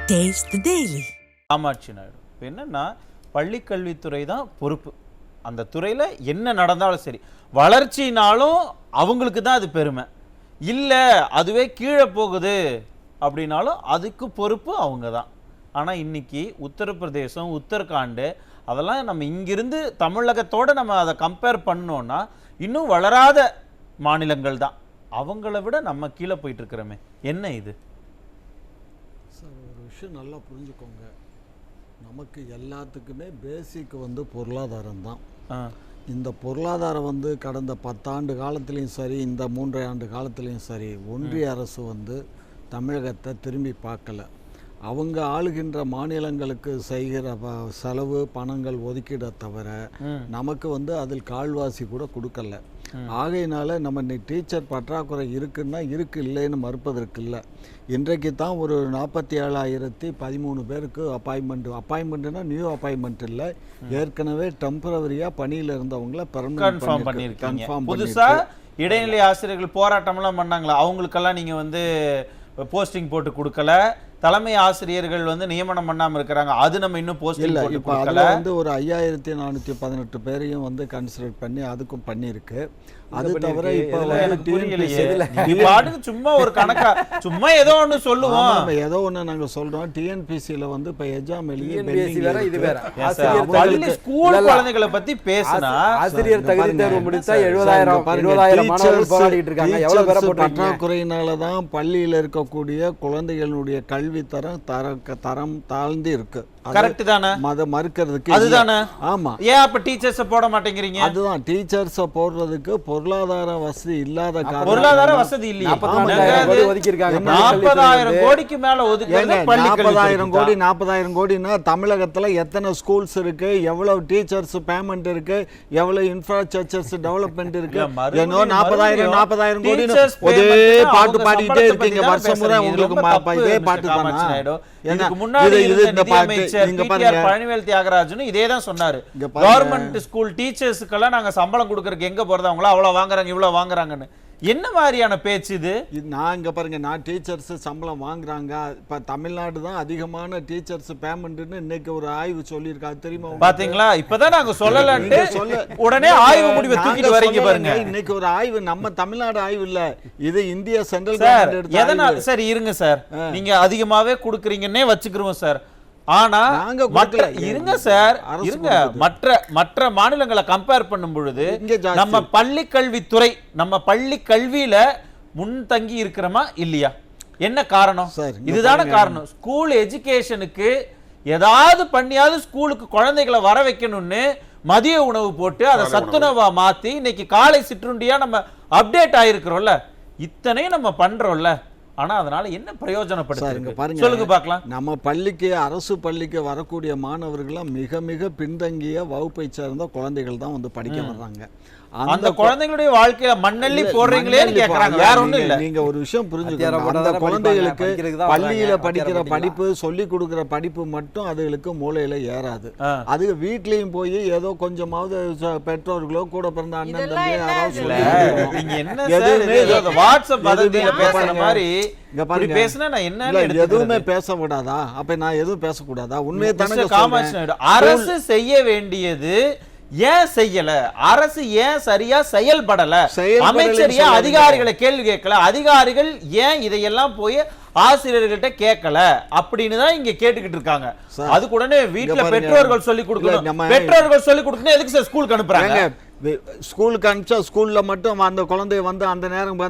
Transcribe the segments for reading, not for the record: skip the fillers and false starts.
Taste the Daily. Kamakshi Naidu என்னன்னா பள்ளிக்கல்வித்துறை தான் பொறுப்பு. அந்த துறையில் என்ன நடந்தாலும் சரி, வளர்ச்சினாலும் அவங்களுக்கு தான் அது பெருமை. இல்லை அதுவே கீழே போகுது அப்படின்னாலும் அதுக்கு பொறுப்பு அவங்க தான். ஆனால் இன்னைக்கு உத்தரப்பிரதேசம், உத்தரகாண்டு அதெல்லாம் நம்ம இங்கிருந்து தமிழகத்தோடு நம்ம அதை கம்பேர் பண்ணோன்னா இன்னும் வளராத மாநிலங்கள் தான். அவங்கள விட நம்ம கீழே போயிட்டு இருக்கிறோமே, என்ன இது? சார், ஒரு விஷயம் நல்லா புரிஞ்சுக்கோங்க. நமக்கு எல்லாத்துக்குமே பேசிக் பொருளாதாரம் தான். இந்த பொருளாதாரம் கடந்த 10 ஆண்டு காலத்துலேயும் சரி, இந்த 3 ஆண்டு காலத்துலேயும் சரி, ஒன்றிய அரசு தமிழகத்தை திரும்பி பார்க்கல. அவங்க ஆளுகின்ற மாநிலங்களுக்கு செய்கிற செலவு பணங்கள் ஒதுக்கீட தவிர நமக்கு அதில் கால்வாசி கூட கொடுக்கல. ஆகையினால நம்ம டீச்சர் பற்றாக்குறை இருக்குன்னா இருக்கு, இல்லைன்னு மறுப்பதற்கு இல்லை. இன்றைக்கு தான் ஒரு 47,013 பேருக்கு அப்பாயின்மெண்ட்னா நியூ அப்பாயின்மெண்ட் இல்லை, ஏற்கனவே டெம்பரவரியாக பணியில் இருந்தவங்கள கன்ஃபார்ம் பண்ணியிருக்காங்க. புதுசா இடைநிலை ஆசிரியர்கள் போராட்டம்லாம் பண்ணாங்களா, அவங்களுக்கெல்லாம் நீங்க போஸ்டிங் போட்டு கொடுக்கல. தலைமை ஆசிரியர்கள் நியமனம் பண்ணாம இருக்கிறாங்க, அது நம்ம இன்னும் போஸ்டிங் போட்டு கொடுக்கல. ஒரு 5,418 பேரையும் கன்சிடர் பண்ணி அதுக்கும் பண்ணியிருக்கு. அது தவிர சும்மா ஒரு கணக்கா சும்மா ஏதோ ஒண்ணு சொல்லுவோம், ஏதோ ஒண்ணு நாங்க சொல்றோம். டிஎன்பிசில இப்ப எக்ஸாம் எழுதி ஸ்கூல் குழந்தைகளை பத்தி பேசினா ஆசிரியர் தகுதி தேர்வு முடிச்சா 70,000 மாணவர்கள் போராடிட்டு இருக்காங்க. எவ்வளவு பேரை பற்றாக்குறையினாலதான் பள்ளியில இருக்கக்கூடிய குழந்தைகளுடைய கல்வி தரம் தாழ்ந்து இருக்கு. கரெக்ட் தானே? மறுக்கிறதுக்கு அதுதானே? ஆமா. ஏன் அப்ப டீச்சர்ஸ் போட மாட்டேங்கிறீங்க? அதுதான், டீச்சர்ஸ் போடுறதுக்கு பொருளாதார வசதி இல்லாத பொருளாதார வசதி இல்லையா? 40,000 கோடிக்கு மேல ஒதுக்குறது 40,000 கோடினா தமிழகத்துல எத்தனை ஸ்கூல்ஸ் இருக்கு, எவ்வளவு டீச்சர்ஸ் பேமெண்ட் இருக்கு, எவ்வளவு இன்ஃப்ராஸ்ட்ரக்சர்ஸ் டெவலப்மெண்ட் இருக்கு? ஏனோ 40,000 கோடி ஒரே பாட்டு பாடிட்டே இருக்கீங்க வருஷம் முறை. உங்களுக்கு இதே பாட்டு தானா? இதுக்கு முன்னாடி இந்த பழனிவேல் தியாகராஜன் இதே தான் சொன்னாரு. கவர்மெண்ட் ஸ்கூல் டீச்சர்ஸ்க்கெல்லாம் நாங்க சம்பளம் கொடுக்கறதுக்கு எங்க போறது, அவங்களா அவ்வளவு வாங்குறாங்க இவ்வளவு வாங்குறாங்கன்னு. என்ன மாதிரியான பேச்சு இது? நான் இங்க பாருங்க, நான் டீச்சர்ஸ் சம்பளம் வாங்குறாங்க. இப்ப தமிழ்நாடு தான் அதிகமான டீச்சர்ஸ் பேமெண்ட்னு இன்னைக்கு ஒரு ஆய்வு சொல்லியிருக்காங்க, தெரியுமா? பாத்தீங்களா? இப்பதான் நாங்க சொல்லலன்னு உடனே ஆய்வு முடிவை தூக்கிட்டு வரீங்க பாருங்க. இன்னைக்கு ஒரு ஆய்வு, நம்ம தமிழ்நாடு ஆய்வு இல்ல, இது இந்திய சென்ட்ரல் கவர்மெண்ட். எதனால சார்? இருங்க சார், நீங்க அதிகமாவே கொடுக்குறீங்கன்னே வச்சுக்கிறோம் சார். ஆனா இருங்க சார், இருங்க, மற்ற மாநிலங்களை கம்பேர் பண்ணும் பொழுது நம்ம பள்ளி கல்வித்துறை, நம்ம பள்ளி கல்வியில முன்தங்கி இருக்கிறோமா இல்லையா? என்ன காரணம்? இதுதான காரணம். ஸ்கூல் எஜுகேஷனுக்கு ஏதாவது பண்ணியாவது ஸ்கூலுக்கு குழந்தைகளை வர வைக்கணும்னு மதிய உணவு போட்டு அதை சத்துணவா மாத்தி இன்னைக்கு காலை சிற்றுண்டியா நம்ம அப்டேட் ஆயிருக்கிறோம்ல, இத்தனையும் நம்ம பண்றோம்ல. ஆனா அதனால என்ன பிரயோஜனப்படுது சொல்லுங்க பார்க்கலாம். நம்ம பள்ளிக்கு, அரசு பள்ளிக்கு வரக்கூடிய மாணவர்கள் மிக மிக பின்தங்கிய வகுப்பை சேர்ந்த குழந்தைகள் தான் படிக்க வர்றாங்க. அந்த குழந்தைகளுடைய வாழ்க்கையில மண்ணள்ளி போடுறீங்களேன்னு கேக்குறாங்க, வேற ஒண்ணும் இல்ல. நீங்க ஒரு விஷயம் புரிஞ்சுக்கணும், அந்த குழந்தைகளுக்கு பள்ளியில படிக்கிற படிப்பு, சொல்லி கொடுக்கிற படிப்பு மட்டும் அதுகளுக்கு மூளையில ஏறாது. அது வீட்லயும் போய் ஏதோ கொஞ்சமாவது பெற்றோர்களோ கூட பிறந்த அண்ணன் தம்பி யாராவது எதுவுமே பேச விடாதா? அப்ப நான் எதுவும் பேசக்கூடாதா? உண்மையை தானே. அரசு செய்ய வேண்டியது ஏன் செய்யல? அரசு ஏன் சரியா செயல்படல? அமைச்சர் ஏன் அதிகாரிகளை கேள்வி கேட்கல? அதிகாரிகள் ஏன் இதையெல்லாம் போய் ஆசிரியர்கள்ட்ட கேட்கல அப்படின்னு தான் இங்க கேட்டுக்கிட்டு இருக்காங்க. அது உடனே வீட்டுல பெற்றோர்கள் சொல்லி கொடுக்கணும். பெற்றோர்கள் சொல்லி கொடுக்கணும், எதுக்கு சார் ஸ்கூலுக்கு அனுப்புறாங்க? ஸ்கூலுக்கு அனுப்பிச்சா ஸ்கூல்ல மட்டும் அந்த குழந்தைய அந்த நேரம்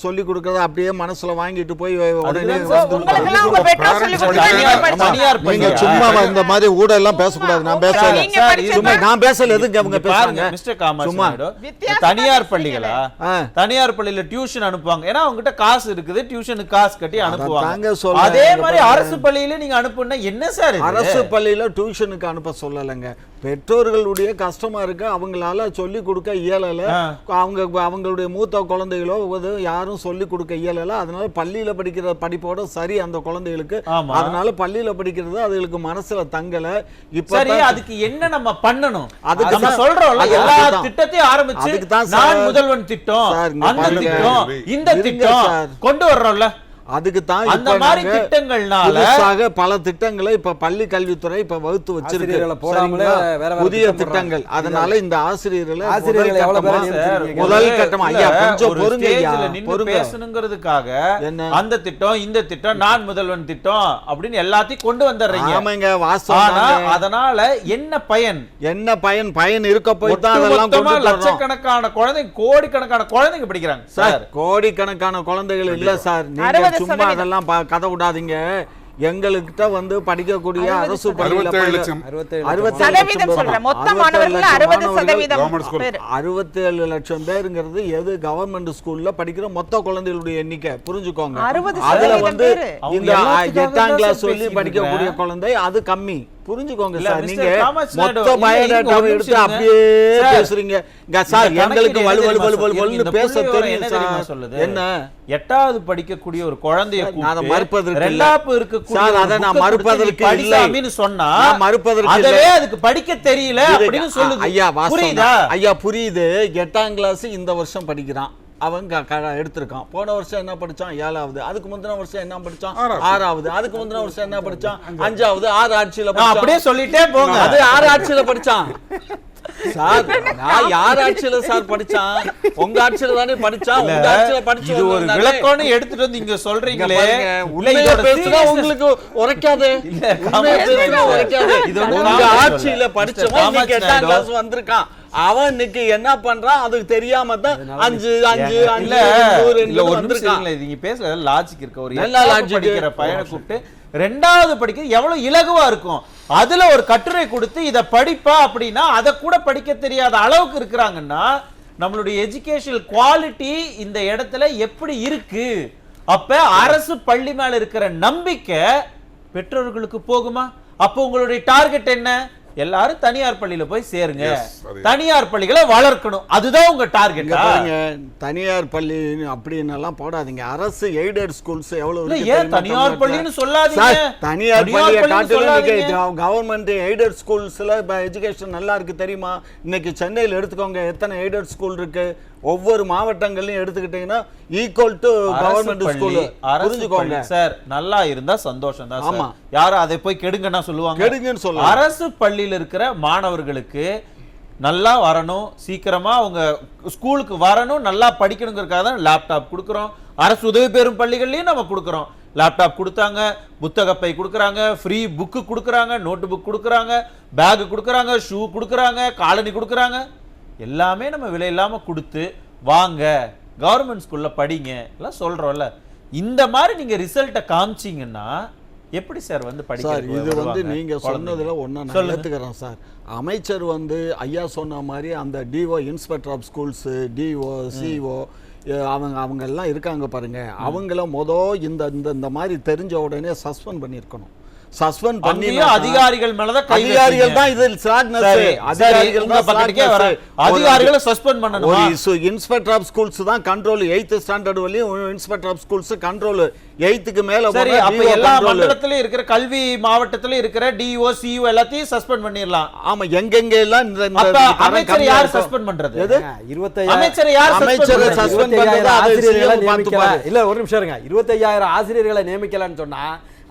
சொல்லி கொடுக்கறத அப்படியே மனசுல வாங்கிட்டு போய் உடனே சும்மா இந்த மாதிரி ஊட எல்லாம் பேசக்கூடாது. நான் பேசல, சும்மா நான் பேசல. எதுக்கு அவங்க பேசுறாங்க? சும்மா தனியார் பள்ளிகளா? தனியார் பள்ளியில டியூஷன் அனுப்புவாங்க, ஏன்னா அவங்ககிட்ட காசு இருக்குது, டியூஷனுக்கு காசு கட்டி அனுப்புவாங்க. அதே மாதிரி அரசு பள்ளியில நீங்க அனுப்புனா என்ன சார்? அரசு பள்ளியில டியூஷனுக்கு அனுப்ப சொல்லலைங்க. பெற்றோர்களுடைய கஷ்டமா இருக்கு, அவங்களால சொல்லி கொடுக்க இயலல, அவங்களுடைய மூத்த குழந்தைகளோ யாரும் சொல்லி கொடுக்க இயலல. அதனால பள்ளியில படிக்கிற படிப்போட சரி அந்த குழந்தைகளுக்கு, அதனால பள்ளியில படிக்கிறது அதுகளுக்கு மனசுல தங்கல. இப்ப அதுக்கு என்ன நம்ம பண்ணணும்? அதுக்கு நம்ம சொல்றோம்ல, எல்லா திட்டத்தையும் ஆரம்பிச்சு நான் முதல்வன் திட்டம், அந்த திட்டம், இந்த திட்டம் கொண்டு வர்றோம்ல, அதுக்கு தான் அந்த மாதிரி திட்டங்கள்னால பல திட்டங்களை இப்ப பள்ளி கல்வித்துறை இப்ப வகுத்து வச்சிருக்கீங்க போடாமலே வேற புதிய திட்டங்கள். அதனால இந்த ஆசிரியர்களை முதல் கட்டமா ஐயா கொஞ்சம் பொறுங்க ஐயா, பேசணுங்கிறதுக்காக அந்த திட்டம் இந்த திட்டம் நான் முதல்வன் திட்டம் அப்படின்னு எல்லாத்தையும் கொண்டு வந்துடுறீங்க. ஆமாங்க, வாஸ்தவம். அதனால என்ன பயன்? பயன் இருக்க போய் தான் அதெல்லாம் கொண்டு வரோம். லட்சக்கணக்கான குழந்தைங்க, கோடிக்கணக்கான குழந்தைங்க படிக்கிறாங்க சார். கோடிக்கணக்கான குழந்தைகள் இல்ல சார், நீங்க சும்மா அதெல்லாம் கதை விடாதீங்க. எங்கள்கிட்ட வந்து படிக்கக்கூடிய அரசு பள்ளியில 67 லட்சம் பேருங்கிறது எது கவர்மெண்ட் ஸ்கூல்ல படிக்கிற மொத்த குழந்தைகளுடைய எண்ணிக்கை, புரிஞ்சுக்கோங்க. அதுல வந்து இந்த 8ஆம் கிளாஸ் சொல்லி படிக்கக்கூடிய குழந்தை அது கம்மி, புரிஞ்சுக்கோங்க சார். நீங்க மொத்த பயோடேட்டாவை எடுத்து அப்படியே பேசுறீங்க சார். எங்களுக்கு வலுவலுன்னு பேச தெரியும் சார். என்ன 8வது படிக்கக்கூடிய ஒரு குழந்தையை மறுப்பதற்கு நான் மறுப்பதற்கு இல்லைன்னு சொன்னா மறுப்பதற்கு அதுக்கு படிக்க தெரியல அப்படின்னு சொல்லுது. ஐயா புரியுது. 8ஆம் கிளாஸ் இந்த வருஷம் படிக்கிறான், அவங்க எடுத்திருக்கான். போன வருஷம் என்ன படிச்சான்? 7வது. அதுக்கு முந்தின வருஷம் என்ன படிச்சான்? 6வது. அதுக்கு முந்தின வருஷம் என்ன படிச்சான்? 5வது. 6 ஆட்சியில அப்படியே சொல்லிட்டே போங்க. அது 6 ஆட்சியில படிச்சான் சார். நான் யார் ஆட்சியில சார் படிச்சான்? உங்க ஆட்சியில தானே படிச்சான். உங்க ஆட்சியில படிச்சு இது ஒரு விளக்கம்னு எடுத்துட்டு வந்து இங்க சொல்றீங்களே, உண்மையா பேசுனா உங்களுக்கு உரைக்காது. இது உங்க ஆட்சியில படிச்சவன் 8ஆம் கிளாஸ் வந்திருக்கான். அவன் இன்னைக்கு என்ன பண்றான் அதுக்கு தெரியாம தான் 5 நீங்க பேசல லாஜிக் இருக்க. ஒரு எல்லா லாஜிக் படிக்கிற பையனை கூப்பிட்டு 2வது படிக்க எவ்வளவு இலகுவா இருக்கும். அதுல ஒரு கட்டுரை கொடுத்து இத படிப்பா அப்படின்னா அதை கூட படிக்க தெரியாத அளவுக்கு இருக்கிறாங்கன்னா நம்மளுடைய எஜுகேஷனல் குவாலிட்டி இந்த இடத்துல எப்படி இருக்கு? அப்ப அரசு பள்ளி மேல இருக்கிற நம்பிக்கை பெற்றோர்களுக்கு போகுமா? அப்ப உங்களுடைய டார்கெட் என்ன? எல்லாரும் தனியார் பள்ளியில போய் சேருங்க, தனியார் பள்ளிகளை வளர்க்கணும், அதுதான் உங்க டார்கெட். தனியார் பள்ளி அப்படின்னு எல்லாம் போடாதீங்க. அரசு எய்டட் ஸ்கூல்ஸ் எவ்வளவு? ஏன் தனியார் பள்ளின்னு சொல்லாதீங்க? தனியார் பள்ளியை காட்டிலும் கவர்மெண்ட் எய்டட் ஸ்கூல்ஸ்ல எஜுகேஷன் நல்லா இருக்கு தெரியுமா? இன்னைக்கு சென்னையில் எடுத்துக்கோங்க, எத்தனை எய்டட் ஸ்கூல் இருக்கு. ஒவ்வொரு மாவட்டங்களையும் எடுத்துக்கிட்டீங்கன்னா ஈக்குவல் டு கவர்மெண்ட் ஸ்கூல், புரிஞ்சுக்கோங்க சார். நல்லா இருந்தா சந்தோஷம் தான். ஆமா, யாரும் அதை போய் கெடுங்கன்னா சொல்லுவாங்க. கெடுங்கன்னு சொல்லுவாங்க. அரசு பள்ளியில் இருக்கிற மாணவர்களுக்கு நல்லா வரணும், சீக்கிரமா அவங்க ஸ்கூலுக்கு வரணும், நல்லா படிக்கணுங்கிறதுக்காக தான் லேப்டாப் கொடுக்குறோம். அரசு உதவி பெறும் பள்ளிகள்லயும் நம்ம கொடுக்குறோம். லேப்டாப் கொடுத்தாங்க, புத்தகப்பை கொடுக்குறாங்க, ஃப்ரீ புக்கு கொடுக்குறாங்க, நோட்டு புக் கொடுக்குறாங்க, பேக் கொடுக்குறாங்க, ஷூ கொடுக்குறாங்க, காலனி கொடுக்குறாங்க. எல்லாமே நம்ம விலை இல்லாம கொடுத்து வாங்க கவர்மெண்ட் ஸ்கூல்ல படிங்க எல்லாம் சொல்றோம்ல. இந்த மாதிரி நீங்க ரிசல்ட்டை காமிச்சீங்கன்னா எப்படி சார் வந்து படிக்க? இது வந்து நீங்க சொன்னதுல ஒண்ணு நான் ஏத்துக்கிறேன் சார். அமைச்சர் வந்து ஐயா சொன்ன மாதிரி அந்த DO inspector of schools, DO, CO அவங்க எல்லாம் இருக்காங்க பாருங்க. அவங்கள இந்த மாதிரி தெரிஞ்ச உடனே சஸ்பெண்ட் பண்ணியிருக்கணும். சஸ்பெண்ட் பண்ணி அதிகாரிகள் மேலதான் அதிகாரிகள் தான் இதில் அதிகாரிகளை சஸ்பெண்ட் பண்ணணும். இன்ஸ்பெக்டர் ஆஃப் ஸ்கூல்ஸ் தான் கண்ட்ரோல். 8th ஸ்டாண்டர்ட் வரையும் inspector of schools control. 8th மேல எல்லா மண்டலத்திலும் இருக்கிற கல்வி மாவட்டத்துல இருக்கிற டிஓ, சிஓ எல்லாத்தையும் சஸ்பெண்ட் பண்ணிரலாம். ஆமா, எங்கெங்க எல்லாம் இந்த அமைச்சர் யார் சஸ்பெண்ட் பண்றது? எது? 25 அமைச்சர் யார் அமைச்சர் சஸ்பெண்ட் பண்றது? ஆசிரியர்களை நியமிக்கல. இல்ல ஒரு நிமிஷம் இருங்க. 25000 ஆசிரியர்களை நியமிக்கலன்னு சொன்னா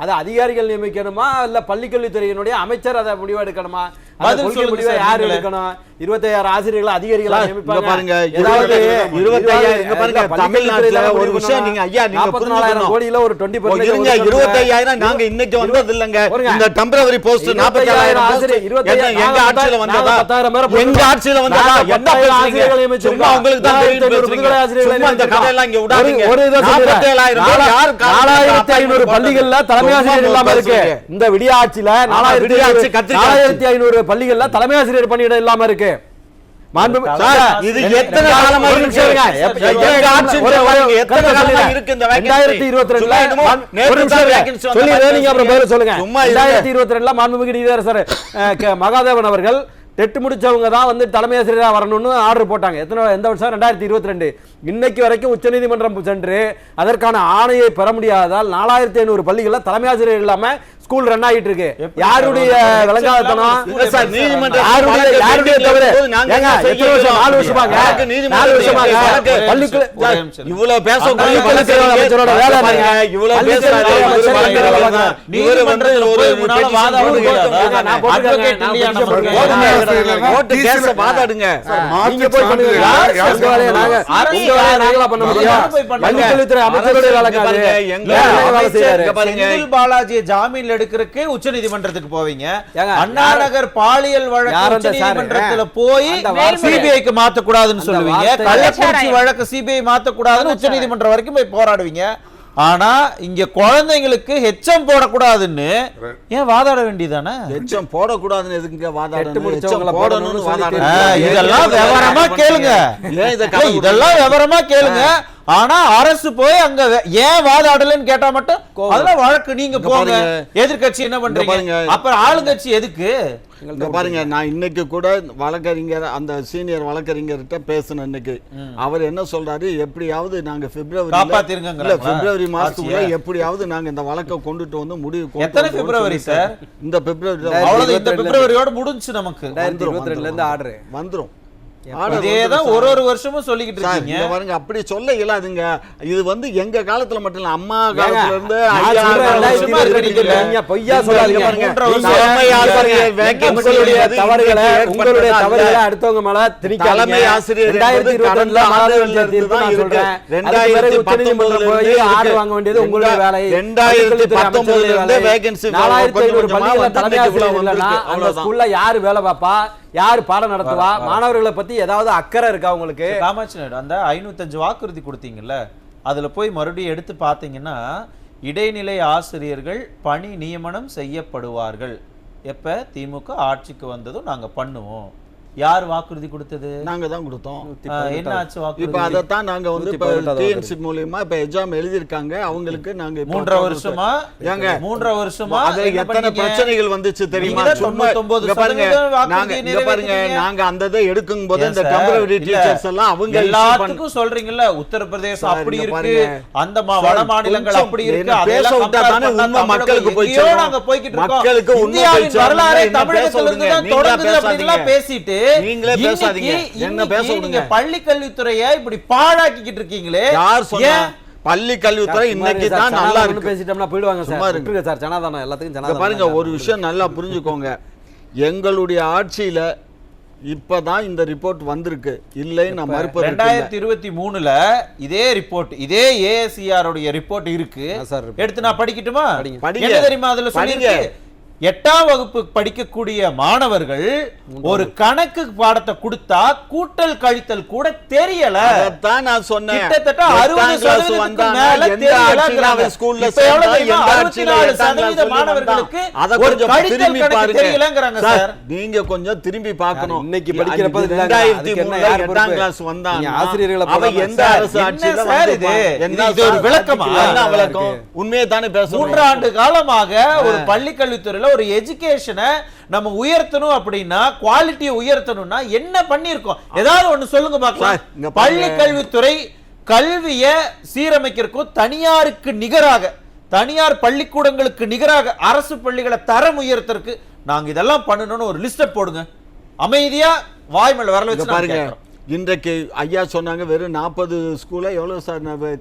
அது அதிகாரிகள் நியமிக்கணுமா இல்ல பள்ளிக்கல்வித்துறையினுடைய அமைச்சர் அதை முடிவு எடுக்கணுமா? முடிவை யார் எடுக்கணும்? 25000 ஆசிரியர்கள் அதிகாரிகளா நியமிப்பாங்க பாருங்க. ஏதாவது 25000 இங்க பாருங்க, தமிழ்நாட்டுல ஒரு விஷயம் நீங்க ஐயா நீங்க 44000 கோடியில ஒரு 20% இருங்க. 25000 நாங்க இன்னைக்கு வந்தது இல்லங்க. இந்த டெம்பரரி போஸ்ட் 44000 ஆசிரியர் எங்க ஆட்சியில வந்ததா? 10000 பேர் எங்க ஆட்சியில வந்ததா? என்ன ஆசிரியர்கள் நியமிச்சிருக்கா? உங்களுக்கு தான் தெரியும். முதுகலை ஆசிரியர்கள் இந்த கதை எல்லாம் இங்க விடாதீங்க. ஒரு 47000 பேர் யார்? 4500 பள்ளிகள்ல தலைமை ஆசிரியர் இல்லாம இருக்கு. இந்த விடிய ஆட்சியில 4500 பள்ளிகள்ல தலைமை ஆசிரியர் பணியிடம் இல்லாம இருக்கு. இது எத்தனை காலமா இருக்கு? 2022 மாண்புமிகு நீதியரசர் மகாதேவன் அவர்கள் டெட் முடிச்சவங்க தான் வந்து தலைமை ஆசிரியரா வரணும்னு ஆர்டர் போட்டாங்க. எந்த வருஷம்? 2022. இன்னைக்கு வரைக்கும் உச்சநீதிமன்றம் சென்று அதற்கான ஆணையை பெற முடியாததால் 4500 பள்ளிகள்ல தலைமை ஆசிரியர் இல்லாம ஸ்கூல் ரன் ஆகிட்டு இருக்கு. யாருடைய விளங்காதத்தனம்? யாருடைய தவறு? ஏங்க எத்தனை வருஷம்? 4 வருஷமாங்க. 4 வருஷமாங்க பள்ளிக்கு இவ்வளவு பேசக்கூடிய அமைச்சரோட வேலை என்னங்க? இவ்வளவு வாதாடுங்க. நீங்க போய் பண்ணுங்க. நாங்களா பண்ண முடியும்? பள்ளிக்கல்வித்துறை அமைச்சரோட செந்தில் பாலாஜியை ஜாமீன்ல எடுக்கிறதுக்கு உச்ச நீதிமன்றத்துக்கு போவீங்க. அண்ணா நகர் பாலியல் வழக்கு உச்ச நீதிமன்றத்துல போய் சிபிஐக்கு மாத்த கூடாதுன்னு சொல்லுவீங்க. கள்ளக்குறிச்சி வழக்கு சிபிஐ மாத்த கூடாதுன்னு உச்ச நீதிமன்றம் வரைக்கும் போய் போராடுவீங்க. ஆனா இங்க குழந்தைங்களுக்கு ஹெச்எம் போடக்கூடாதுன்னு ஏன் வாதாட வேண்டியதானே? ஹெச்எம் போடக்கூடாதுன்னு எதுக்குங்க வாதாடணும்? இதெல்லாம் விவரமா கேளுங்க. இதெல்லாம் விவரமா கேளுங்க. ஆனா அரசு போய் அங்க ஏன் வாதாடலன்னு கேட்டா மட்டும் அதெல்லாம் வழக்கு நீங்க போங்க. எதிர்கட்சி என்ன பண்றீங்க? அப்புறம் ஆளுங்கட்சி எதுக்கு? பாருங்க, நான் இன்னைக்கு கூட வழக்கறிஞர் அந்த சீனியர் வழக்கறிஞர்கிட்ட பேசினேன். இன்னைக்கு அவர் என்ன சொல்றாரு, எப்படியாவது நாங்க பிப்ரவரி மாசத்துக்குள்ள எப்படியாவது நாங்க இந்த வழக்கை கொண்டுட்டு வந்து முடிவு. எத்தனை பிப்ரவரி சார்? இந்த பிப்ரவரி. அவ்வளவு இந்த பிப்ரவரியோட முடிஞ்சு நமக்கு 2022ல இருந்து ஆர்டர் வந்துரும். இதேதான் ஒரு வருஷமும் சொல்லிக்கிட்டு இருக்கீங்க. பாருங்க, அப்படி சொல்ல இயலாதுங்க. இது வந்து எங்க காலத்துல மட்டும் இல்ல, அம்மா காலத்துல இருந்து பொய்யா சொல்லாதீங்க. உங்களுடைய தவறுகளை அடுத்தவங்க மேல திணிக்காதீங்க. தலைமை ஆசிரியர் 2022ல மாணவர்கள் சேர்த்து சொல்றேன். 2019 போய் ஆர்டர் வாங்க வேண்டியது உங்களுடைய வேலை. 2019ல இருந்து வேகன்சி 4500 பள்ளிகள்ல தலைமை ஆசிரியர் இல்லன்னா அந்த ஸ்கூல்ல யாரு வேலை பாப்பா, யாரு பாடம் நடத்துவா? மாணவர்களை பத்தி ஏதாவது அக்கறை இருக்கா உங்களுக்கு? காமாட்சி நாயுடு அந்த 505 வாக்குறுதி கொடுத்தீங்கல்ல, அதுல போய் மறுபடியும் எடுத்து பாத்தீங்கன்னா இடைநிலை ஆசிரியர்கள் பணி நியமனம் செய்யப்படுவார்கள். எப்ப திமுக ஆட்சிக்கு வந்ததும் நாங்க பண்ணுவோம். யார் வாக்குறுதி கொடுத்தது? நாங்க தான் கொடுத்தோம். என்ன ஆச்சு வாக்குறுதி? இப்ப அதத்தான் நாங்க வந்து டிஎன்சி மூலமா இப்ப எக்ஸாம் எழுதி இருக்காங்க. அவங்களுக்கு நாங்க 3 வருஷமா ஏங்க 3 வருஷமா அதுல எத்தனை பிரச்சனைகள் வந்துச்சு தெரியுமா? சும்மா பாருங்க, நாங்க அந்த இதை எடுக்கும் போது இந்த டெம்பரரி டீச்சர்ஸ் எல்லாம் அவங்க எல்லாத்துக்கும் சொல்றீங்கல்ல, உத்தரப்பிரதேசம் அப்படி இருக்கு, அந்த வட மாநிலங்கள் அப்படி இருக்கு, பேச விட்டா தானே உண்மை மக்களுக்கு போய் நாங்க போய்கிட்டு இருக்கோம். மக்களுக்கு உண்மை வரலாறு தமிழகத்துல இருந்து தான் தொடங்குது அப்படிலாம் பேசிட்டு நீங்களே பேசாதீங்க. என்ன பேச விடுங்க. பள்ளி கல்வித்துறையை இப்படி பாழாக்கிட்டு இருக்கீங்களே. யார் சொன்னா? பள்ளி கல்வித்துறை இன்னைக்கு தான் நல்லா இருக்கு. பேசிட்டோம்னா போயிடுவாங்க சார். ஜனாதானம் எல்லாத்துக்கும் ஜனாதானம். பாருங்க, ஒரு விஷயம் நல்லா புரிஞ்சுக்கோங்க. எங்களுடைய ஆட்சியில இப்பதான் இந்த ரிப்போர்ட் வந்திருக்கு. இல்லை நான் மறுப்பது 2023ல இதே ரிப்போர்ட், இதே ஏஎஸ்சிஆர் உடைய ரிப்போர்ட் இருக்கு. எடுத்து நான் படிக்கட்டுமா? என்ன தெரியுமா அதுல சொல்லிருக்கு? 8ஆம் வகுப்பு படிக்கக்கூடிய மாணவர்கள் ஒரு கணக்கு பாடத்தை கொடுத்தா கூட்டல் கழித்தல் கூட தெரியல. அதான் நான் சொன்னேன். கிட்டத்தட்ட 60% மேல தெரியல. ஸ்கூல்ல 64% மாணவர்களுக்கு ஒரு கழித்தல் கணக்கு தெரியலங்கறாங்க சார். நீங்க கொஞ்சம் திரும்பி பார்க்கணும். இன்னைக்கு படிக்கிறப்ப 2003ல 8ஆம் கிளாஸ் வந்தாங்க ஆசிரியர்களை. அவ எந்த அரசு ஆட்சியில வந்து இது ஒரு விளக்கமா? என்ன விளக்கம்? உண்மையை தானே பேசணும். 3 ஆண்டு காலமாக ஒரு பள்ளி கல்வித்துறையில ஒரு எஜுகேஷனை நம்ம உயர்த்தணும் அப்படின்னா, குவாலிட்டியை உயர்த்தணும்னா என்ன பண்ணிருக்கோம்? ஏதாவது ஒண்ணு சொல்லுங்க பார்க்கலாம். பள்ளி கல்வித்துறை கல்வியை சீரமைக்கிறதுக்கும் தனியாருக்கு நிகராக, தனியார் பள்ளிக்கூடங்களுக்கு நிகராக அரசு பள்ளிகளை தரம் உயர்த்தறதுக்கு நாங்க இதெல்லாம் பண்ணணும்னு ஒரு லிஸ்ட் போடுங்க. அமைதியா வாய்மேல வரல வச்சு பாருங்க. இன்றைக்கு ஐயா சொன்னாங்க வெறும் 40 ஸ்கூல்ல எவ்வளவு சார்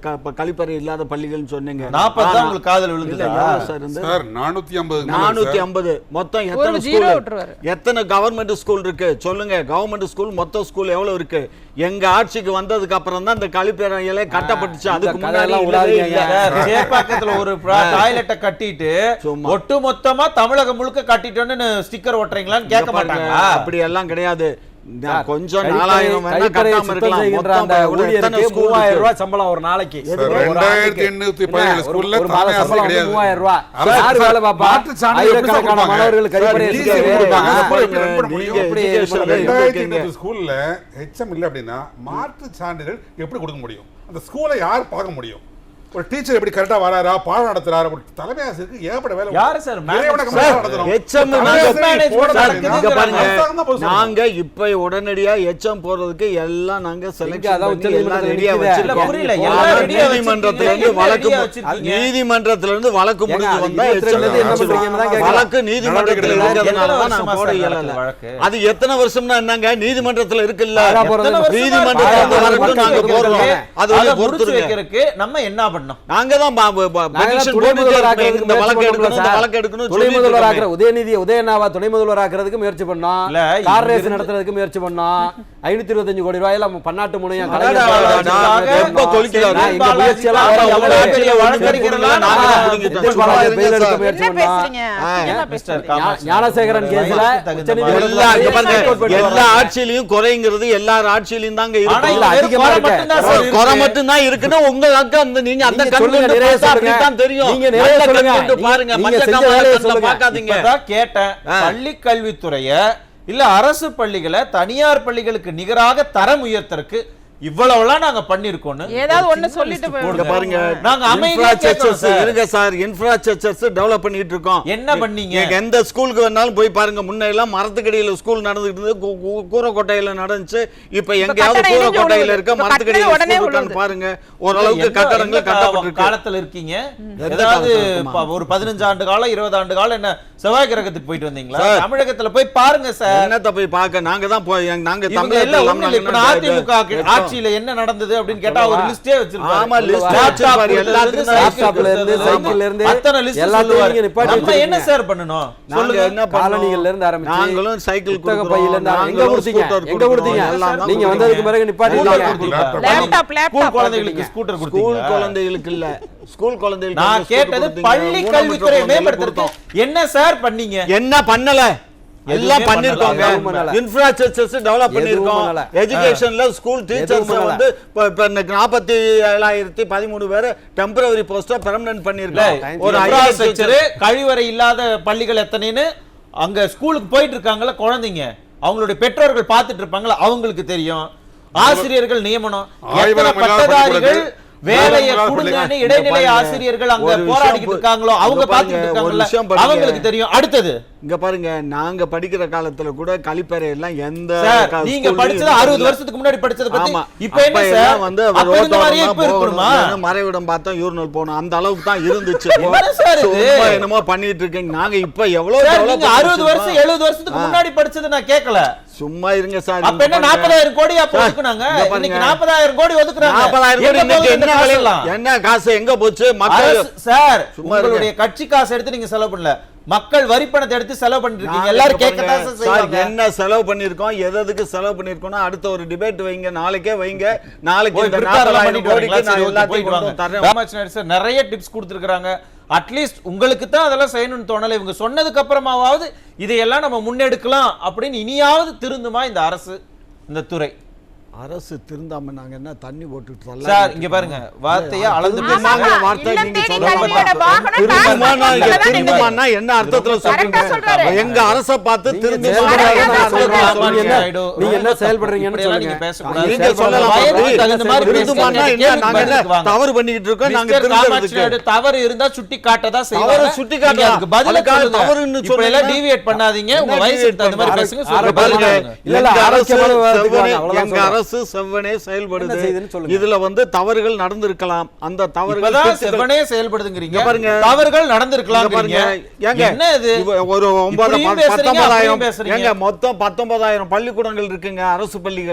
கழிப்பறை இல்லாத பள்ளிகள்னு சொன்னீங்க. 40 தான் உங்களுக்கு காதுல விழுந்ததா? சார் இருந்து சார் 450 மொத்தம் எத்தனை ஸ்கூல், எத்தனை கவர்மெண்ட் ஸ்கூல் இருக்கு சொல்லுங்க? கவர்மெண்ட் ஸ்கூல் மொத்த ஸ்கூல் எவ்வளவு இருக்கு? எங்க ஆட்சிக்கு வந்ததுக்கு அப்புறம் தான் இந்த கழிப்பறைகளே கட்டப்பட்டுச்சு. அதுக்கு முன்னாடி சேப்பாக்கத்துல ஒரு டாய்லெட்டை கட்டிட்டு ஒட்டு மொத்தமா தமிழகம் முழுக்க கட்டிட்டோன்னு ஸ்டிக்கர் ஒட்டுறீங்களான்னு கேட்க மாட்டாங்க. அப்படி எல்லாம் கிடையாது. கொஞ்சம் 4000 வேணா கட்டாம இருக்கலாம். அந்த ஊழியருக்கு 3000 ரூபாய் சம்பளம் ஒரு நாளைக்கு. 2817 ஸ்கூல்ல ஒரு மாத சம்பளம் 3000 ரூபாய். யார் வேலை பாப்பா? ஆயிரக்கணக்கான மாணவர்கள் கழிப்பறை ஸ்கூல்ல ஹெச்எம் இல்ல அப்படின்னா மாற்று சான்றிதழ் எப்படி கொடுக்க முடியும்? அந்த ஸ்கூலை யார் பார்க்க முடியும்? ஒரு டீச்சர் எப்படி கரெக்டா வராரா, பாடம் நடத்துறாரா, ஒரு தலைமை ஆசிரியருக்கு ஏகப்பட்ட வேலை. யாரு சார் இறைவனுக்கு மேல நடத்துறோம். HM இங்க பாருங்க, நாங்க நாங்க இப்ப உடனடியா HM போறதுக்கு எல்லாம் நாங்க செலக்ட் அதான் பண்ணி எல்லாம் உச்சநீதிமன்றத்துல ரெடியா நிக்குது. வச்சிருக்கோம். புரியல, எல்லாம் ரெடியா நீதிமன்றத்துல இருந்து வச்சிருக்கீங்க, வழக்கு ரெடியா வச்சிருக்கீங்க. நீதிமன்றத்துல இருந்து வழக்கு முடிஞ்சு அது வந்தா 22 HM என்ன பண்றீங்கன்னு தான் கேக்குறேன். வழக்கு நீதிமன்றத்துல இருக்கிறதுனால தான் நாங்க போட எத்தனை இயலல. வருஷமா வழக்கு? அது எத்தனை வருஷம்னா என்னங்க, நீதிமன்றத்துல இருக்குல்ல, அதான் போறது. எத்தனை வருஷமா நீதிமன்றத்துல இருக்கு? வரைக்கும் நாங்க போறோம். அது அதை வந்து முடிச்சு பொறுத்துருங்க. வைக்கிறதுக்கு நம்ம என்ன பண்ணோம்? நாங்க தான் petition துணை போட்டுட்டே முதல்வர் இருக்கோம். ஆக்குறதுக்கு இந்த வழக்கு முயற்சி எடுக்கணும், இந்த பண்ணோம் வழக்கு எடுக்கணும் துணை சொல்லிட்டு முதல்வர் இருக்கோமே. ஆக்குற உதயநாதா துணை முதல்வர் ஆக்குறதுக்கு முயற்சி பண்ணோம். இல்ல, கார் ரேஸ் இங்கிருந்து- நடத்துறதுக்கு முயற்சி பண்ணோம். 525 கோடி ரூபாயில பன்னாட்டு முனையம் அடடா, எப்ப கொலிக்கிறாரு? இந்த முயற்சி எல்லாம் எவ்வளவு எவ்வளவு பெரிய வழக்கறிஞர்கள்லாம் நாங்க நாங்க தான் பிடிங்கிட்டோம். பிடிங்கிட்டோம். பாலாஜி பெயில் எடுக்க சார். முயற்சி என்ன பண்ணோம். பேசுறீங்க? என்ன மிஸ்டர் பேசுறீங்க? காமாட்சி, ஞானசேகரன் கேஸ்ல எல்லா இங்க பாருங்க, எல்லா ஆட்சியிலையும் குறைங்கிறது எல்லார் ஆட்சியிலையும் தாங்க ஆனா இருக்கு. இதுல அதிகமா குறை இருக்கு. மட்டும்தான் சார் இருக்கு. குறை மட்டும்தான் இருக்குன்னு உங்களுக்கு அந்த நீங்க அந்த நீங்க கண் சொல்லுங்க, கொண்டு நிறைய பார்த்தா சொல்லுங்க. அப்படித்தான் தெரியும். நீங்க நிறைய நல்ல கண் சொல்லுங்க. கொண்டு பாருங்க, நீங்க மஞ்சள் செஞ்ச காமால வேலையை கண்ணுல சொல்லுங்க. பார்க்காதீங்க. இப்பதான் கேட்டேன். பள்ளி கல்வித்துறைய இல்ல அரசு பள்ளிகளை தனியார் பள்ளிகளுக்கு நிகராக தரம் உயர்த்தறதுக்கு இவ்வளவுலாம் நாங்க பண்ணிருக்கோம்னு ஏதாவது ஒரு ஒண்ணு சின்ன சொல்லிட்டு list போயிடுங்க. இங்க போடுங்க. பாருங்க, நாங்க அமைதியா கேட்கிறோம் சார். இருங்க சார், இன்ஃப்ராஸ்ட்ரக்சர்ஸ் டெவலப் பண்ணிட்டு இருக்கோம். என்ன பண்ணீங்க? எந்த ஸ்கூலுக்கு வேணாலும் போய் பாருங்க. முன்ன எல்லாம் மரத்துக்கடியில ஸ்கூல் நடந்துட்டு இருந்தது, கூரைக்கோட்டையில நடந்துச்சு. இப்ப எங்கேயாவது கட்டடம் இடிஞ்சு கூரைக்கோட்டையில விழுது. இருக்க இப்ப மரத்துக்கடியில கட்டடம் உடனே ஸ்கூல் இருக்கான்னு விழுது. பாருங்க. ஓரளவுக்கு எந்த- கட்டடங்கள் எந்த கட்டப்பட்டிருக்கு. காலத்துல இருக்கீங்க? எந்த ஏதாவது காலத்துல ஒரு 15 ஆண்டு காலம் 20 ஆண்டு காலம் என்ன செவ்வாய் கிரகத்துக்கு போயிட்டு வந்தீங்களா? சார். தமிழகத்துல போய் பாருங்க சார். என்னத்த போய் பார்க்க, நாங்க தான் போய் நாங்க இவங்க தமிழகத்துல எல்லாம் ஒண்ணும் இல்ல. இப்ப நான் அதிமுக இருக்கோம். ஆட்சியில என்ன நடந்தது அப்படின்னு கேட்டா ஒரு லிஸ்டே வச்சிருப்பாரு. ஆமா, list laptop வச்சிருப்பாரு. கொடுத்ததுல எல்லாத்துக்கும் இருந்து laptopல இருந்து, சைக்கிள் சைக்கிள்ல இருந்து அத்தனை list எல்லாத்தையும் சொல்லுவாரு. நீங்க நிப்பாட்டி நம்ம என்ன வச்சிருக்கீங்க. சார் பண்ணணும்? நாங்க சொல்லுங்க. என்ன பண்ணோம்? காலனிகள்ல இருந்து ஆரம்பிச்சு நாங்களும் சைக்கிள் புத்தக பையில இருந்து எங்க நாங்களும் கொடுத்தீங்க? ஸ்கூட்டர் எங்க கொடுத்தீங்க? எல்லாம் தான் நீங்க கொடுத்தீங்க. வந்ததுக்கு பிறகு நிப்பாட்டி ஸ்கூல் கொடுத்தீங்க. லேப்டாப் ஸ்கூல் குழந்தைகளுக்கு ஸ்கூட்டர் ஸ்கூல் கொடுத்தீங்க. குழந்தைகளுக்கு இல்ல, ஸ்கூல் குழந்தைகளுக்கு நான் வந்து கேட்டது ஸ்கூட்டர் கொடுத்தீங்க. பள்ளி ஊனமுற்ற கல்வித்துறை குழந்தைகளுக்கு மேம்படுத்துறதுக்கு என்ன சார் பண்ணீங்க? என்ன பண்ணல, எல்லாம் எதுவுமே பண்ணிருக்கோங்க. பண்ணல. எதுவும் பண்ணல. இன்ஃப்ராஸ்ட்ரக்சர்ஸ் டெவலப் பண்ணிருக்கோம். பண்ணல. எஜுகேஷன்ல ஸ்கூல் டீச்சர்ஸ் பண்ணல. வந்து இப்ப 47,013 பேர் டெம்பரரி போஸ்டா பெர்மனன்ட் பண்ணிருக்கோம். ஒரு இன்ஃப்ராஸ்ட்ரக்சர் கழிவறை இல்லாத பள்ளிகள் எத்தனைன்னு அங்க ஸ்கூலுக்கு போயிட்டு இருக்காங்கல்ல குழந்தைங்க, அவங்களுடைய பெற்றோர்கள் பார்த்துட்டு இருப்பாங்களா, அவங்களுக்கு தெரியும். ஆசிரியர்கள் நியமனம், எத்தனை ஆய்வகம் பட்டதாரிகள் வேலையை இல்லாத கொடுங்கன்னு பள்ளிகள். இடைநிலை பாருங்க, ஆசிரியர்கள் அங்க ஒரு விஷயம் போராடிட்டு இருக்காங்களோ அவங்க இங்க பாருங்க, பார்த்துட்டு ஒரு விஷயம் இருக்காங்கல்ல, பாருங்க. அவங்களுக்கு தெரியும். அடுத்தது இங்க பாருங்க, நாங்க படிக்கிற காலத்துல கூட கழிப்பறை எல்லாம் எந்த சார் க- நீங்க ஸ்கூல்லயும் படிச்சது இல்ல. 60 வருஷத்துக்கு முன்னாடி படிச்சத பத்தி ஆமா. இப்ப என்ன அப்ப சார் எல்லாம் வந்து அப்ப இந்த மாதிரியே இப்ப இருக்கணுமா? மறைவிடம் பார்த்தோம், யூரினல் போனோம், அந்த அளவுக்கு தான் இருந்துச்சு. என்ன சார் இது? சும்மா என்னமோ பண்ணிட்டு இருக்கீங்க. நாங்க இப்ப எவ்வளவு சார், develop நீங்க 60 வருஷம் பண்ணிருக்கோம். 70 வருஷத்துக்கு முன்னாடி படிச்சது நான் கேட்கல. சும்மா இருங்க சார். அப்ப என்ன 40,000 கோடி அப்ப ஒதுக்குனாங்க? இங்க பாருங்க. இன்னைக்கு 40,000 கோடி ஒதுக்குறாங்க. 40,000 கோடி எங்க இன்னைக்கு போகுது என்ன இந்த விலை? காசெல்லாம்? என்ன காசு எங்க போச்சு? மக்கள் அரசு சார், சும்மா உங்களுடைய கட்சி காசு எடுத்து நீங்க செலவு பண்ணல, மக்கள் வரி பணத்தை எடுத்து செலவு பண்ணிட்டு இருக்கீங்க. நாங்க எல்லாரும் இப்ப கேட்கத்தான் பாருங்க, சார் செய்வாங்க. என்ன செலவு பண்ணிருக்கோம், எதுக்கு செலவு பண்ணிருக்கோம், அடுத்த ஒரு டிபேட் வைங்க, நாளைக்கே வைங்க. நாளைக்கு போய் இந்த prepare எல்லாம் 40,000 பண்ணிட்டு கோடிக்கு வரீங்களா? நான் சரி, ஓகே, எல்லாத்தையும் போயிட்டு கொண்டு வாங்க. தரேன். ராமகிருஷ்ணன் நாயுடு சார் நிறைய டிப்ஸ் கொடுத்திருக்காங்க. அட்லீஸ்ட் உங்களுக்கு தான் அதெல்லாம் செய்யணும்னு தோணல, இவங்க சொன்னதுக்கு அப்புறமாவது இதையெல்லாம் நம்ம முன்னெடுக்கலாம் அப்படின்னு இனியாவது திருந்துமா இந்த அரசு, இந்த துறை? அரசு திருந்தாம நாங்க என்ன தண்ணி போட்டுட்டு சார் இங்க பாருங்க, வார்த்தையை அளந்து ஆமா, பேசுங்க. ஆமா. வார்த்தை இல்லம் நீங்க தேடி சொல்ல கல்வியோட மாட்டோம். வாகனம் திருந்துமானா காசு இங்க கொடுத்தா தான் திருந்துமானா என்ன அர்த்தத்துல கரெக்டா சொல்றீங்க? சொல்றாரு. எங்க அரசை பார்த்து திருந்துமா செயல்படுறீங்க, நான் சொல்றேன். ராமகிருஷ்ணன் நீங்க என்ன- நாயுடு, நீங்க என்ன ரொம்ப செயல்படுறீங்கன்னு இப்படியெல்லாம் சொல்லுங்க. நீங்க பேசக்கூடாது. நீங்க சொல்லலாம். வயதுக்கு தகுந்த மாதிரி திருந்துமானா பேசுங்க. என்ன? நாங்க என்ன கேள்விக்கு வாங்க. தவறு பண்ணிட்டு இருக்கோம், நாங்க மிஸ்டர் காமாட்சி திருந்துறதுக்கு. நாயுடு, தவறு இருந்தா சுட்டி காட்டதா செய்வாங்க. தவறு சுட்டி காட்டலாம். நீங்க அதுக்கு பதிலா அதுக்காக சொல்லுங்க. தவறுன்னு இப்படி எல்லாம் சொன்னீங்கன்னா deviate பண்ணாதீங்க. உங்க என்ன வயசுக்கு deviate தகுந்த மாதிரி பண்றது? பேசுங்க. ஆரம்ப சொல்லுங்க. பாருங்க, பதில் இல்ல, இல்ல, எங்க அரசு ஆரோக்கியமான விவாதத்துக்கு செவ்வனே- வாங்க, அவ்வளவுதான் எங்க சொல்றேன். அரசு செவ்வனே செயல்படுது. என்ன செய்யுதுன்னு சொல்லுங்க. இதுல வந்து தவறுகள் நடந்திருக்கலாம். அந்த தவறுகள் இப்பதான் திருத்திகள் செவ்வனே செயல்படுதுங்கிறீங்க. இங்க பாருங்க. தவறுகள் நடந்திருக்கலாம். இங்க பாருங்க. ஏங்க, என்ன இது? ஒரு 9 இப்படியும் பேசுறீங்க, 19,000 அப்படியும் பேசுறீங்க. ஏங்க, மொத்தம் 19,000 பள்ளிக்கூடங்கள் இருக்குங்க, அரசு பள்ளிகள்.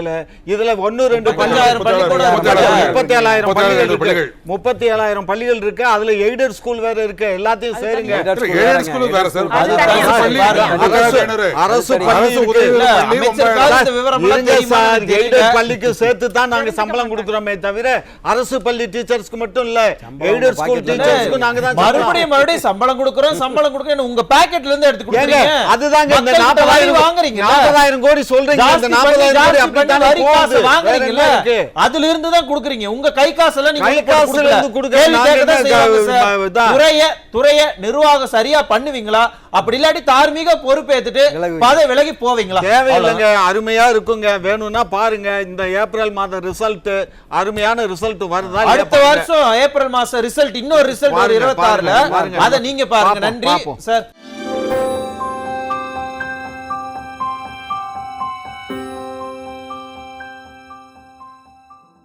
இதுல 1-2 35,000 பள்ளிக்கூடம் இருக்கு. 37,000 பள்ளிகள் இருக்கு. பள்ளிகள். 37,000 பள்ளிகள் இருக்கு. அதுல எய்டட் ஸ்கூல் வேற இருக்கு. எல்லாத்தையும் சேருங்க. ஏழு ஸ்கூல் வேற சார். அது அரசு தனியா பள்ளி, பாருங்க. அரசு அரசு அரசு பள்ளி உதவி இருக்கு. இல்ல, பள்ளி அமைச்சருக்காக இந்த விவரம் எல்லாம் இருங்க தெரியுமா சார், எனக்கு தெரியல. எய்டட் பள்ளிக்கு சேர்த்து தான் நாங்க சம்பளம் கொடுக்கிறோமே தவிர அரசு பள்ளி டீச்சர்ஸ்க்கு மட்டும் இல்ல, எய்டட் ஸ்கூல் பாக்கெட்ல டீச்சர்ஸ்க்கு நாங்க தான் மறுபடியும் சம்பளம் கொடுக்கறோம், சம்பளம் கொடுக்கறோம். உங்க பாக்கெட்ல இருந்து எடுத்து ஏங்க, கொடுக்குறீங்க. அதுதாங்க இந்த மக்கள்கிட்ட வரி 40,000 வாங்குறீங்கல்ல. 40,000 கோடி சொல்றீங்க. இந்த ஜாஸ்தி பண்ணி, 40,000 கோடி ஜாஸ்தி அப்படி பண்ணி தானே வரி காசு போகுது. வேற வாங்குறீங்கல்ல. என்ன இருக்கு? அதுல இருந்து தான் கொடுக்குறீங்க. உங்க கை காசுல நீங்க கை போட்டு காசுல கொடுக்கல. இருந்து கொடுக்க கேள்வி நாங்க கேட்க தான் என்ன செய்வாங்க சார். இதா? துறைய நிர்வாகம் சரியா பண்ணுவீங்களா? அப்படி இல்லாட்டி தார்மீக பொறுப்பேத்துட்டு பதவி விலகி போவீங்களா? தேவையில்லைங்க, அருமையா இருக்குங்க. வேணும்னா பாருங்க, இந்த ஏப்ரல் மாத ரிசல்ட் அருமையான ரிசல்ட் வருதா? அடுத்த வருஷம் ஏப்ரல் மாசம் ரிசல்ட், இன்னொரு ரிசல்ட் 26ல, அத நீங்க பாருங்க. நன்றி சார்.